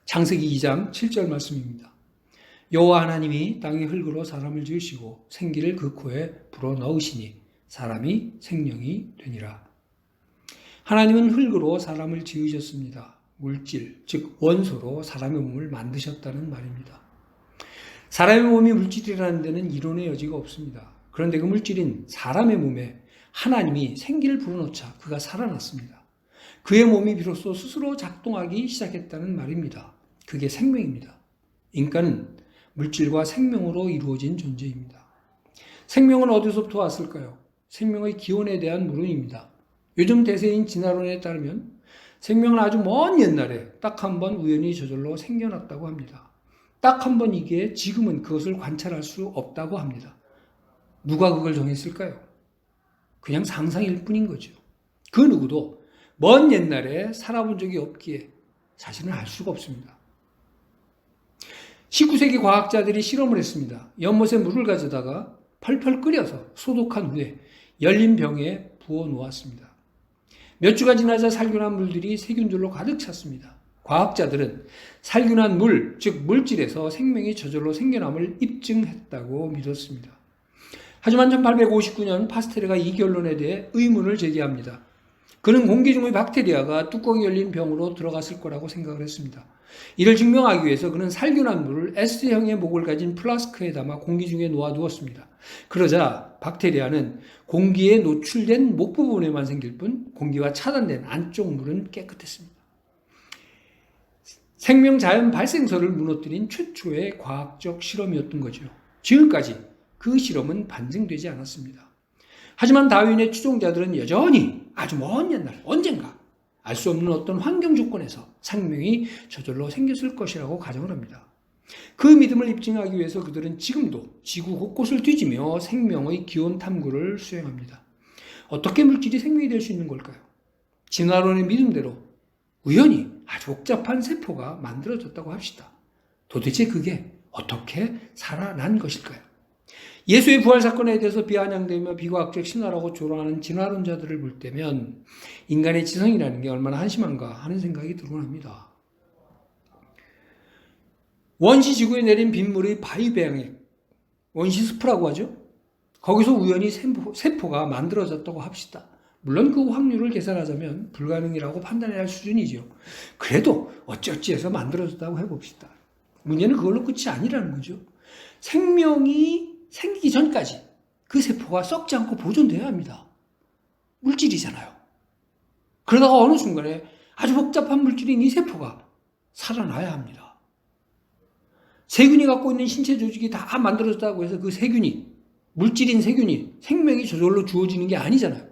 창세기 2장 7절 말씀입니다. 여호와 하나님이 땅의 흙으로 사람을 지으시고 생기를 그 코에 불어넣으시니 사람이 생명이 되니라. 하나님은 흙으로 사람을 지으셨습니다. 물질, 즉 원소로 사람의 몸을 만드셨다는 말입니다. 사람의 몸이 물질이라는 데는 이론의 여지가 없습니다. 그런데 그 물질인 사람의 몸에 하나님이 생기를 불어넣자 그가 살아났습니다. 그의 몸이 비로소 스스로 작동하기 시작했다는 말입니다. 그게 생명입니다. 인간은 물질과 생명으로 이루어진 존재입니다. 생명은 어디서부터 왔을까요? 생명의 기원에 대한 물음입니다. 요즘 대세인 진화론에 따르면 생명은 아주 먼 옛날에 딱 한 번 우연히 저절로 생겨났다고 합니다. 딱 한 번이기에 지금은 그것을 관찰할 수 없다고 합니다. 누가 그걸 정했을까요? 그냥 상상일 뿐인 거죠. 그 누구도 먼 옛날에 살아본 적이 없기에 자신은 알 수가 없습니다. 19세기 과학자들이 실험을 했습니다. 연못에 물을 가져다가 펄펄 끓여서 소독한 후에 열린 병에 부어 놓았습니다. 몇 주가 지나자 살균한 물들이 세균들로 가득 찼습니다. 과학자들은 살균한 물, 즉 물질에서 생명이 저절로 생겨남을 입증했다고 믿었습니다. 하지만 1859년 파스테르가 이 결론에 대해 의문을 제기합니다. 그는 공기 중의 박테리아가 뚜껑이 열린 병으로 들어갔을 거라고 생각을 했습니다. 이를 증명하기 위해서 그는 살균한 물을 S형의 목을 가진 플라스크에 담아 공기 중에 놓아두었습니다. 그러자 박테리아는 공기에 노출된 목 부분에만 생길 뿐 공기와 차단된 안쪽 물은 깨끗했습니다. 생명 자연 발생설을 무너뜨린 최초의 과학적 실험이었던 거죠. 지금까지 그 실험은 반증되지 않았습니다. 하지만 다윈의 추종자들은 여전히 아주 먼 옛날 언젠가 알 수 없는 어떤 환경 조건에서 생명이 저절로 생겼을 것이라고 가정을 합니다. 그 믿음을 입증하기 위해서 그들은 지금도 지구 곳곳을 뒤지며 생명의 기원 탐구를 수행합니다. 어떻게 물질이 생명이 될 수 있는 걸까요? 진화론의 믿음대로 우연히 아주 복잡한 세포가 만들어졌다고 합시다. 도대체 그게 어떻게 살아난 것일까요? 예수의 부활 사건에 대해서 비아냥대며 비과학적 신화라고 조롱하는 진화론자들을 볼 때면 인간의 지성이라는 게 얼마나 한심한가 하는 생각이 들곤 합니다. 원시 지구에 내린 빗물의 바위배양액, 원시 스프라고 하죠. 거기서 우연히 세포가 만들어졌다고 합시다. 물론 그 확률을 계산하자면 불가능이라고 판단해야 할 수준이죠. 그래도 어찌어찌 해서 만들어졌다고 해봅시다. 문제는 그걸로 끝이 아니라는 거죠. 생명이 생기기 전까지 그 세포가 썩지 않고 보존돼야 합니다. 물질이잖아요. 그러다가 어느 순간에 아주 복잡한 물질인 이 세포가 살아나야 합니다. 세균이 갖고 있는 신체 조직이 다 만들어졌다고 해서 그 세균이, 물질인 세균이 생명이 저절로 주어지는 게 아니잖아요.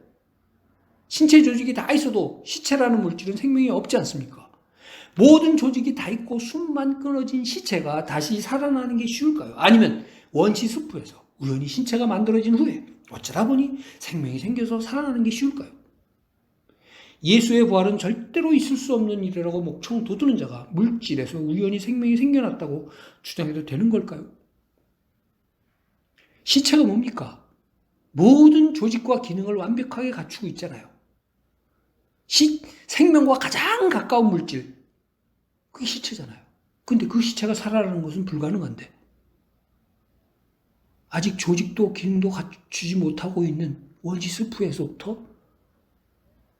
신체 조직이 다 있어도 시체라는 물질은 생명이 없지 않습니까? 모든 조직이 다 있고 숨만 끊어진 시체가 다시 살아나는 게 쉬울까요? 아니면 원시 스프에서 우연히 신체가 만들어진 후에 어쩌다 보니 생명이 생겨서 살아나는 게 쉬울까요? 예수의 부활은 절대로 있을 수 없는 일이라고 목청 돋우는 자가 물질에서 우연히 생명이 생겨났다고 주장해도 되는 걸까요? 시체가 뭡니까? 모든 조직과 기능을 완벽하게 갖추고 있잖아요. 생명과 가장 가까운 물질, 그게 시체잖아요. 근데 그 시체가 살아나는 것은 불가능한데 아직 조직도 기능도 갖추지 못하고 있는 원시 스프에서부터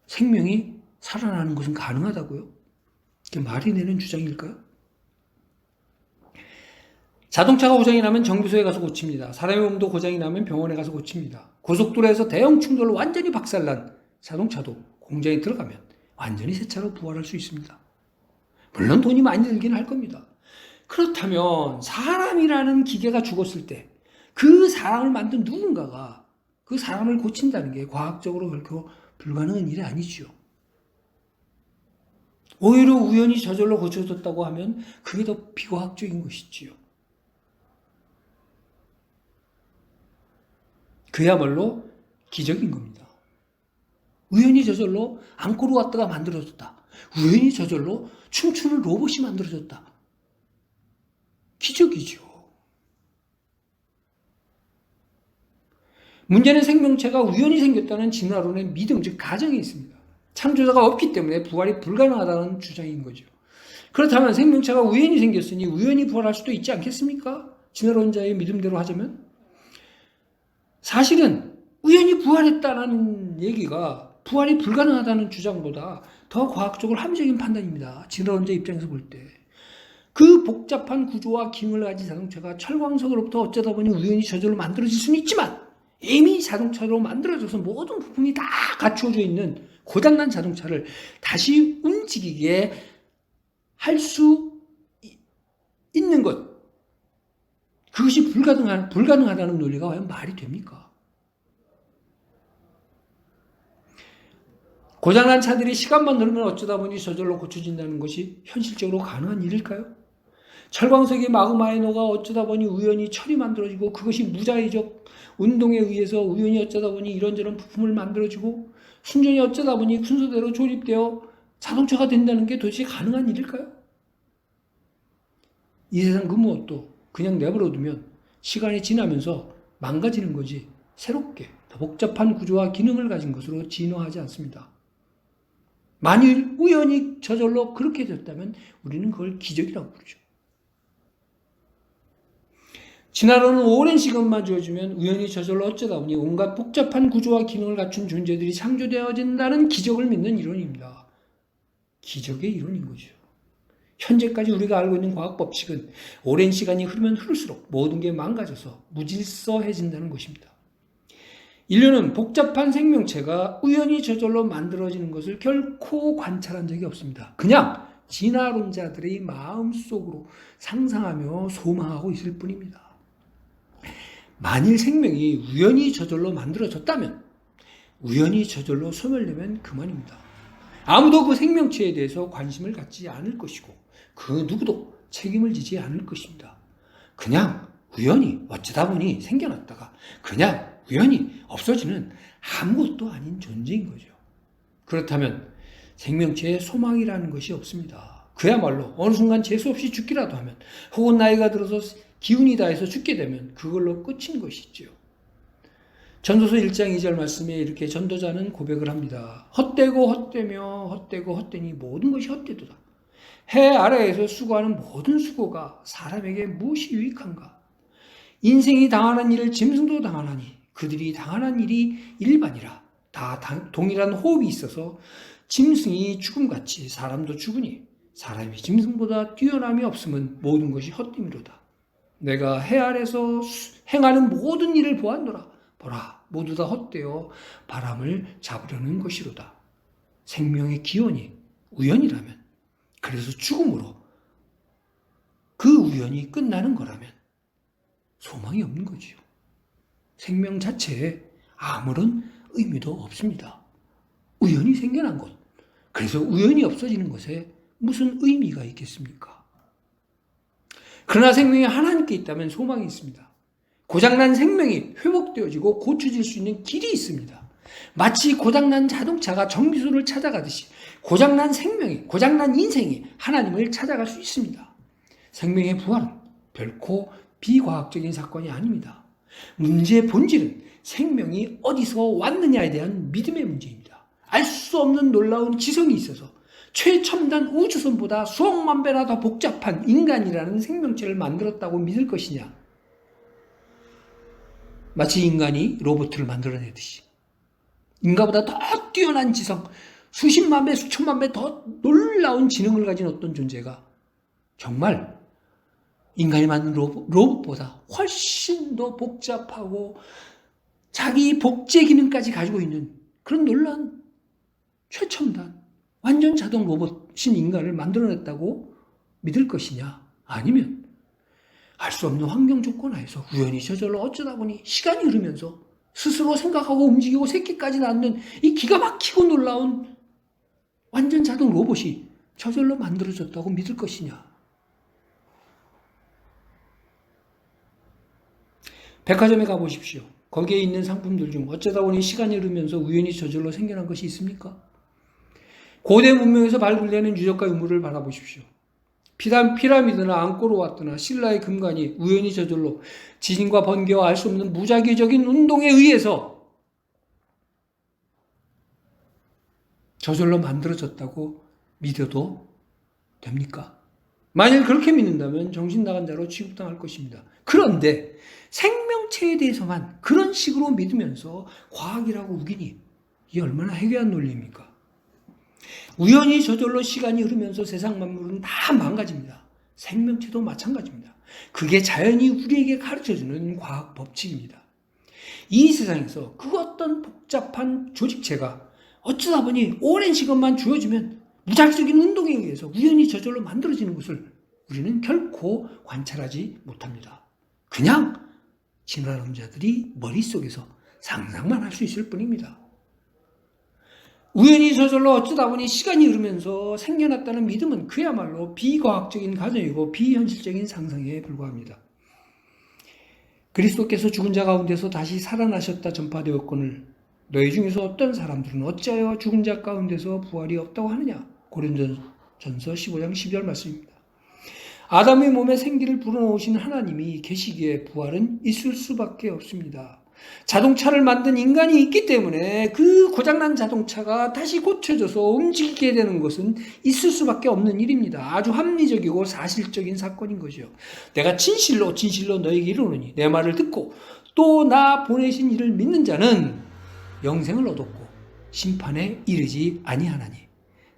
생명이 살아나는 것은 가능하다고요? 이게 말이 되는 주장일까요? 자동차가 고장이 나면 정비소에 가서 고칩니다. 사람의 몸도 고장이 나면 병원에 가서 고칩니다. 고속도로에서 대형 충돌로 완전히 박살난 자동차도 공장에 들어가면 완전히 새 차로 부활할 수 있습니다. 물론 돈이 많이 들긴 할 겁니다. 그렇다면 사람이라는 기계가 죽었을 때 그 사람을 만든 누군가가 그 사람을 고친다는 게 과학적으로 결코 불가능한 일이 아니죠. 오히려 우연히 저절로 고쳐졌다고 하면 그게 더 비과학적인 것이지요. 그야말로 기적인 겁니다. 우연히 저절로 앙코르와트가 만들어졌다. 우연히 저절로 춤추는 로봇이 만들어졌다. 기적이죠. 문제는 생명체가 우연히 생겼다는 진화론의 믿음, 즉 가정이 있습니다. 창조자가 없기 때문에 부활이 불가능하다는 주장인 거죠. 그렇다면 생명체가 우연히 생겼으니 우연히 부활할 수도 있지 않겠습니까? 진화론자의 믿음대로 하자면. 사실은 우연히 부활했다는 얘기가 부활이 불가능하다는 주장보다 더 과학적으로 합리적인 판단입니다. 진화론자 입장에서 볼 때. 그 복잡한 구조와 기능을 가진 자동차가 철광석으로부터 어쩌다 보니 우연히 저절로 만들어질 수는 있지만 이미 자동차로 만들어져서 모든 부품이 다 갖추어져 있는 고장난 자동차를 다시 움직이게 할 수 있는 것, 그것이 불가능하다는 논리가 과연 말이 됩니까? 고장난 차들이 시간만 흐르면 어쩌다 보니 저절로 고쳐진다는 것이 현실적으로 가능한 일일까요? 철광석이 마그마에 녹아 어쩌다 보니 우연히 철이 만들어지고 그것이 무자의적 운동에 의해서 우연히 어쩌다 보니 이런저런 부품을 만들어지고 순전히 어쩌다 보니 순서대로 조립되어 자동차가 된다는 게 도대체 가능한 일일까요? 이 세상 그 무엇도 그냥 내버려두면 시간이 지나면서 망가지는 거지 새롭게 더 복잡한 구조와 기능을 가진 것으로 진화하지 않습니다. 만일 우연히 저절로 그렇게 됐다면 우리는 그걸 기적이라고 부르죠. 진화론은 오랜 시간만 주어지면 우연히 저절로 어쩌다 보니 온갖 복잡한 구조와 기능을 갖춘 존재들이 창조되어진다는 기적을 믿는 이론입니다. 기적의 이론인 거죠. 현재까지 우리가 알고 있는 과학 법칙은 오랜 시간이 흐르면 흐를수록 모든 게 망가져서 무질서해진다는 것입니다. 인류는 복잡한 생명체가 우연히 저절로 만들어지는 것을 결코 관찰한 적이 없습니다. 그냥 진화론자들의 마음속으로 상상하며 소망하고 있을 뿐입니다. 만일 생명이 우연히 저절로 만들어졌다면 우연히 저절로 소멸되면 그만입니다. 아무도 그 생명체에 대해서 관심을 갖지 않을 것이고 그 누구도 책임을 지지 않을 것입니다. 그냥 우연히 어쩌다 보니 생겨났다가 그냥 우연히 없어지는 아무것도 아닌 존재인 거죠. 그렇다면 생명체에 소망이라는 것이 없습니다. 그야말로 어느 순간 재수없이 죽기라도 하면 혹은 나이가 들어서 기운이 다해서 죽게 되면 그걸로 끝인 것이죠. 전도서 1장 2절 말씀에 이렇게 전도자는 고백을 합니다. 헛되고 헛되며 헛되고 헛되니 모든 것이 헛되도다. 해 아래에서 수고하는 모든 수고가 사람에게 무엇이 유익한가? 인생이 당하는 일을 짐승도 당하나니 그들이 당하는 일이 일반이라 다 동일한 호흡이 있어서 짐승이 죽음같이 사람도 죽으니 사람이 짐승보다 뛰어남이 없으면 모든 것이 헛됨이로다. 내가 해 아래서 행하는 모든 일을 보았노라. 보라, 모두 다 헛되어 바람을 잡으려는 것이로다. 생명의 기원이 우연이라면, 그래서 죽음으로 그 우연이 끝나는 거라면 소망이 없는 거지요. 생명 자체에 아무런 의미도 없습니다. 우연히 생겨난 것, 그래서 우연히 없어지는 것에 무슨 의미가 있겠습니까? 그러나 생명이 하나님께 있다면 소망이 있습니다. 고장난 생명이 회복되어지고 고쳐질 수 있는 길이 있습니다. 마치 고장난 자동차가 정비소를 찾아가듯이 고장난 생명이, 고장난 인생이 하나님을 찾아갈 수 있습니다. 생명의 부활은 결코 비과학적인 사건이 아닙니다. 문제의 본질은 생명이 어디서 왔느냐에 대한 믿음의 문제입니다. 알 수 없는 놀라운 지성이 있어서 최첨단 우주선보다 수억만 배나 더 복잡한 인간이라는 생명체를 만들었다고 믿을 것이냐? 마치 인간이 로봇을 만들어내듯이 인간보다 더 뛰어난 지성, 수십만 배, 수천만 배 더 놀라운 지능을 가진 어떤 존재가 정말 인간이 만든 로봇보다 훨씬 더 복잡하고 자기 복제 기능까지 가지고 있는 그런 놀라운 최첨단 완전 자동 로봇인 인간을 만들어냈다고 믿을 것이냐? 아니면 알 수 없는 환경 조건 하에서 우연히 저절로 어쩌다 보니 시간이 흐르면서 스스로 생각하고 움직이고 새끼까지 낳는 이 기가 막히고 놀라운 완전 자동 로봇이 저절로 만들어졌다고 믿을 것이냐? 백화점에 가보십시오. 거기에 있는 상품들 중 어쩌다 보니 시간이 흐르면서 우연히 저절로 생겨난 것이 있습니까? 고대 문명에서 발굴되는 유적과 유물을 바라보십시오. 피라미드나 앙코르와트나 신라의 금관이 우연히 저절로 지진과 번개와 알 수 없는 무작위적인 운동에 의해서 저절로 만들어졌다고 믿어도 됩니까? 만일 그렇게 믿는다면 정신 나간 자로 취급당할 것입니다. 그런데 생명체에 대해서만 그런 식으로 믿으면서 과학이라고 우기니 이게 얼마나 해괴한 논리입니까? 우연히 저절로 시간이 흐르면서 세상 만물은 다 망가집니다. 생명체도 마찬가지입니다. 그게 자연이 우리에게 가르쳐주는 과학 법칙입니다. 이 세상에서 그 어떤 복잡한 조직체가 어쩌다 보니 오랜 시간만 주어지면 무작위적인 운동에 의해서 우연히 저절로 만들어지는 것을 우리는 결코 관찰하지 못합니다. 그냥 진화론자들이 머릿속에서 상상만 할 수 있을 뿐입니다. 우연히 저절로 어쩌다 보니 시간이 흐르면서 생겨났다는 믿음은 그야말로 비과학적인 가정이고 비현실적인 상상에 불과합니다. 그리스도께서 죽은 자 가운데서 다시 살아나셨다 전파되었거늘 너희 중에서 어떤 사람들은 어찌하여 죽은 자 가운데서 부활이 없다고 하느냐? 고린도전서 15장 12절 말씀입니다. 아담의 몸에 생기를 불어넣으신 하나님이 계시기에 부활은 있을 수밖에 없습니다. 자동차를 만든 인간이 있기 때문에 그 고장난 자동차가 다시 고쳐져서 움직이게 되는 것은 있을 수밖에 없는 일입니다. 아주 합리적이고 사실적인 사건인 것이요. 내가 진실로 너에게 이르노니 내 말을 듣고 또 나 보내신 이를 믿는 자는 영생을 얻었고 심판에 이르지 아니하나니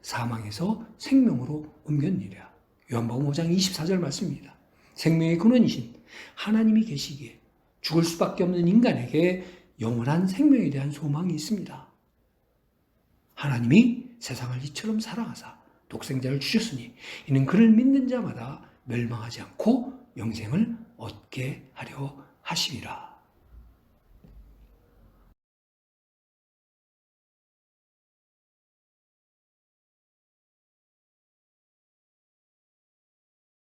사망에서 생명으로 옮겼느니라. 요한복음 5장 24절 말씀입니다. 생명의 근원이신 하나님이 계시기에 죽을 수밖에 없는 인간에게 영원한 생명에 대한 소망이 있습니다. 하나님이 세상을 이처럼 사랑하사 독생자를 주셨으니 이는 그를 믿는 자마다 멸망하지 않고 영생을 얻게 하려 하심이라.